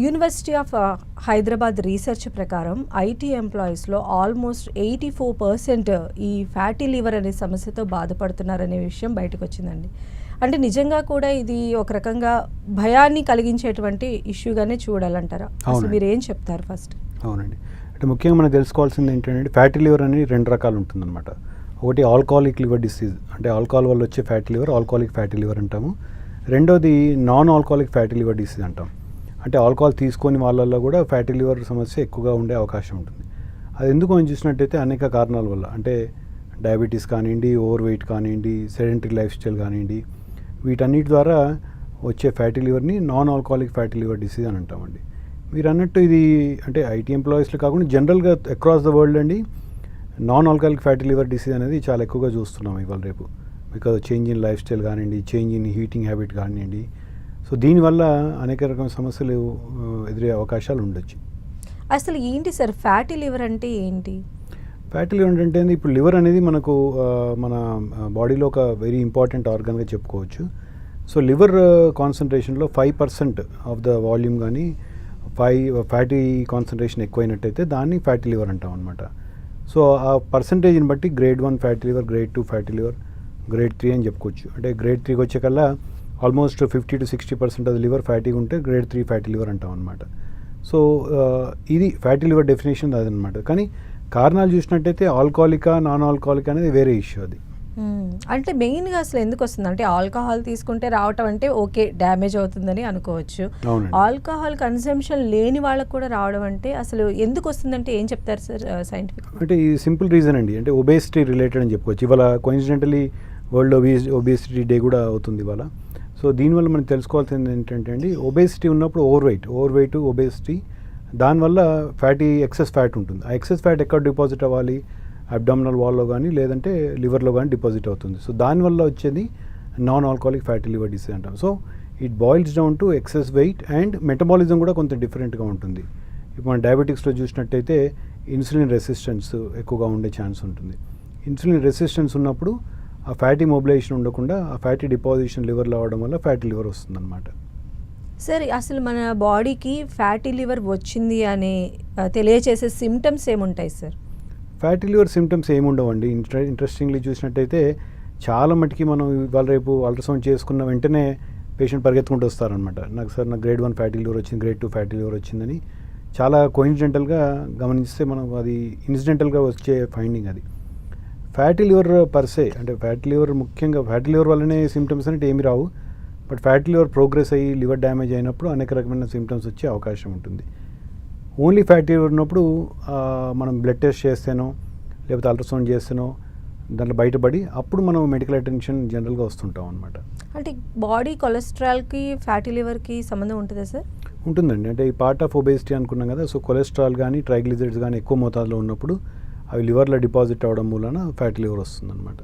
University of Hyderabad research ప్రకారం IT ఎంప్లాయీస్లో almost 84% ఈ fatty liver అనే సమస్యతో బాధపడుతున్నారనే విషయం బయటకు వచ్చిందండి. అంటే నిజంగా కూడా ఇది ఒక రకంగా భయాన్ని కలిగించేటువంటి ఇష్యూగానే చూడాలంటారా? అసలు మీరు ఏం చెప్తారు ఫస్ట్? అవునండి, అంటే ముఖ్యంగా మనం తెలుసుకోవాల్సింది ఏంటంటే ఫ్యాటీ లివర్ అనేది రెండు రకాలు ఉంటుందన్నమాట. ఒకటి ఆల్కహాలిక్ లివర్ డిసీజ్, అంటే ఆల్కహాల్ వల్ల వచ్చే fatty liver, alcoholic fatty liver అంటాము. రెండోది non alcoholic fatty liver disease అంటాం. అంటే ఆల్కహాల్ తీసుకొని వాళ్ళల్లో కూడా ఫ్యాటీ లివర్ సమస్య ఎక్కువగా ఉండే అవకాశం ఉంటుంది. అది ఎందుకు మనం చూసినట్టయితే అనేక కారణాల వల్ల, అంటే డయాబెటీస్ కానివ్వండి, ఓవర్ వెయిట్ కానివ్వండి, సెడెంటరీ లైఫ్ స్టైల్ కానివ్వండి, వీటన్నిటి ద్వారా వచ్చే ఫ్యాటీ లివర్ని non alcoholic fatty liver disease అని అంటామండి. మీరు అన్నట్టు ఇది అంటే ఐటీ ఎంప్లాయీస్లో కాకుండా జనరల్గా అక్రాస్ ద వరల్డ్ అండి non alcoholic fatty liver disease అనేది చాలా ఎక్కువగా చూస్తున్నాం ఇవాళ రేపు. Because change in life style కానివ్వండి, చేంజ్ ఇన్ హీటింగ్ హ్యాబిట్ కానివ్వండి, సో దీనివల్ల అనేక రకమైన సమస్యలు ఎదురే అవకాశాలు ఉండొచ్చు. అసలు ఏంటి సార్ ఫ్యాటీ లివర్ అంటే ఏంటి? ఫ్యాటీ లివర్ అంటే ఇప్పుడు లివర్ అనేది మనకు మన బాడీలో ఒక వెరీ ఇంపార్టెంట్ ఆర్గన్గా చెప్పుకోవచ్చు. సో లివర్ కాన్సన్ట్రేషన్లో 5% ఆఫ్ ద వాల్యూమ్ కానీ ఫ్యాటీ కాన్సన్ట్రేషన్ ఎక్కువైనట్టయితే దాన్ని ఫ్యాటీ లివర్ అంటాం అనమాట. సో ఆ పర్సంటేజ్ని బట్టి grade 1 fatty liver, grade 2 fatty liver, grade 3 అని చెప్పుకోవచ్చు. అంటే గ్రేడ్ 3కి వచ్చేకల్లా almost 50 to 60% of liver fatty ఉంటే గ్రేడ్ 3 ఫ్యాటీ లివర్ అంటాం అనమాట. సో ఇది ఫ్యాటీ లివర్ డెఫినేషన్ అదనమాట. కానీ కారణాలు చూసినట్టయితే ఆల్కహాలికా నాన్ ఆల్కహాలిక్ అనేది వేరే ఇష్యూ. అది అంటే మెయిన్గా అసలు ఎందుకు వస్తుంది అంటే ఆల్కహాల్ తీసుకుంటే రావటం అంటే ఓకే డ్యామేజ్ అవుతుందని అనుకోవచ్చు. ఆల్కహాల్ కన్సంప్షన్ లేని వాళ్ళకు కూడా రావడం అంటే అసలు ఎందుకు వస్తుందంటే ఏం చెప్తారు సార్ సైంటిఫిక్? అంటే ఈ సింపుల్ రీజన్ అండి, అంటే ఒబేసిటీ రిలేటెడ్ అని చెప్పుకోవచ్చు. ఇవాళ కోఇన్సిడెంటలీ వరల్డ్ ఒబేసిటీ డే కూడా అవుతుంది ఇవాళ. సో దీనివల్ల మనం తెలుసుకోవాల్సింది ఏంటంటే అండి, ఒబేసిటీ ఉన్నప్పుడు ఓవర్ వెయిట్ ఒబేసిటీ, దానివల్ల ఎక్సెస్ ఫ్యాట్ ఉంటుంది. ఆ ఎక్సెస్ ఫ్యాట్ ఎక్కడ డిపాజిట్ అవ్వాలి? అబ్డామినల్ వాల్లో కానీ లేదంటే లివర్లో కానీ డిపాజిట్ అవుతుంది. సో దానివల్ల వచ్చేది non alcoholic fatty liver disease అంటాం. So it boils down to excess weight and metabolism కూడా కొంచెం డిఫరెంట్గా ఉంటుంది. ఇప్పుడు మన డయాబెటిక్స్లో చూసినట్టయితే ఇన్సులిన్ రెసిస్టెన్స్ ఎక్కువగా ఉండే ఛాన్స్ ఉంటుంది. ఇన్సులిన్ రెసిస్టెన్స్ ఉన్నప్పుడు ఆ ఫ్యాటీ మొబిలైజేషన్ ఉండకుండా ఆ ఫ్యాటీ డిపాజిషన్ లివర్లో అవడం వల్ల ఫ్యాటీ లివర్ వస్తుందన్నమాట. సార్ అసలు మన బాడీకి ఫ్యాటీ లివర్ వచ్చింది అని తెలియచేసే సిమ్టమ్స్ ఏముంటాయి సార్? ఫ్యాటీ లివర్ సిమ్టమ్స్ ఏముండవండి. ఇంట్రెస్టింగ్లీ చూసినట్టయితే చాలా మటుకి మనం ఇవాళ రేపు అల్ట్రాసౌండ్ చేసుకున్న వెంటనే పేషెంట్ పరిగెత్తుకుంటూ వస్తారనమాట. నాకు గ్రేడ్ 1 ఫ్యాటీ లివర్ వచ్చింది, గ్రేడ్ 2 ఫ్యాటీ లివర్ వచ్చిందని. చాలా కోఇన్సిడెంటల్గా గమనిస్తే మనం అది ఇన్సిడెంటల్గా వచ్చే ఫైండింగ్. అది ఫ్యాటీ లివర్ పర్సే, అంటే ఫ్యాటీ లివర్ ముఖ్యంగా ఫ్యాటీ లివర్ వల్లనే సిమ్టమ్స్ అంటే ఏమి రావు. బట్ ఫ్యాటీ లివర్ ప్రోగ్రెస్ అయ్యి లివర్ డ్యామేజ్ అయినప్పుడు అనేక రకమైన సిమ్టమ్స్ వచ్చే అవకాశం ఉంటుంది. ఓన్లీ ఫ్యాటీ లివర్ ఉన్నప్పుడు మనం బ్లడ్ టెస్ట్ చేస్తేనో లేకపోతే అల్ట్రాసౌండ్ చేస్తేనో దాంట్లో బయటపడి అప్పుడు మనం మెడికల్ అటెన్షన్ జనరల్గా వస్తుంటాం అనమాట. అంటే బాడీ కొలెస్ట్రాల్కి ఫ్యాటీ లివర్కి సంబంధం ఉంటుందా సార్? ఉంటుందండి. అంటే ఈ పార్ట్ ఆఫ్ ఒబేసిటీ అనుకున్నాం కదా. సో కొలెస్ట్రాల్ కానీ ట్రైగ్లిజరైడ్స్ కానీ ఎక్కువ మోతాదులో ఉన్నప్పుడు అవి లివర్లో డిపాజిట్ అవ్వడం వలన ఫ్యాటీ లివర్ వస్తుందన్నమాట.